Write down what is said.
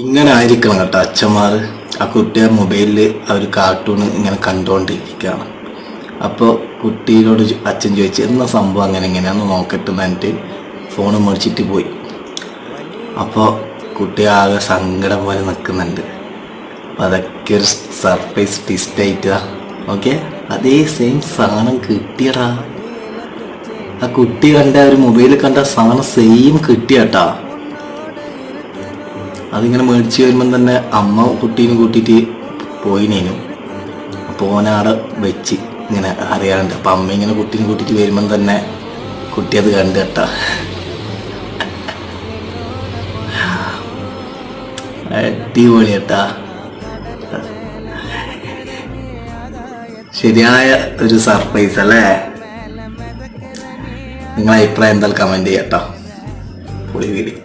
ഇങ്ങനെ ആയിരിക്കണം കേട്ടോ അച്ഛന്മാർ. ആ കുട്ടിയെ മൊബൈലിൽ അവർ കാർട്ടൂൺ ഇങ്ങനെ കണ്ടുകൊണ്ടിരിക്കുകയാണ്. അപ്പോൾ കുട്ടിയോട് അച്ഛൻ ചോദിച്ചു എന്നാ സംഭവം അങ്ങനെ ഇങ്ങനെയാന്ന് നോക്കട്ടെ എന്നിട്ട് ഫോൺ മേടിച്ചിട്ട് പോയി. അപ്പോൾ കുട്ടി ആകെ സങ്കടം പോലെ നിൽക്കുന്നുണ്ട്. അപ്പം അതൊക്കെ ഒരു സർപ്രൈസ് ട്വിസ്റ്റ് ആയിട്ടാ. ഓക്കെ, അതേ സെയിം സാധനം കിട്ടിയടാ. ആ കുട്ടി കണ്ട ഒരു മൊബൈലിൽ കണ്ട സാധനം സെയിം കിട്ടിയാട്ടാ. അതിങ്ങനെ മേടിച്ച് വരുമ്പം തന്നെ അമ്മ കുട്ടീനെ കൂട്ടിയിട്ട് പോയിനേനു. അപ്പോൾ ഓനാടെ വെച്ച് ഇങ്ങനെ അറിയാണ്ട്. അപ്പം അമ്മ ഇങ്ങനെ കുട്ടീനെ കൂട്ടിയിട്ട് വരുമ്പം തന്നെ കുട്ടി അത് കണ്ട് കേട്ടാ. അടിപൊളി കേട്ടാ. ശരിയായ ഒരു സർപ്രൈസ് അല്ലേ? നിങ്ങളെ അഭിപ്രായം എന്തായാലും കമൻറ്റ് ചെയ്യട്ടോ. പൊളി വീഡിയോ.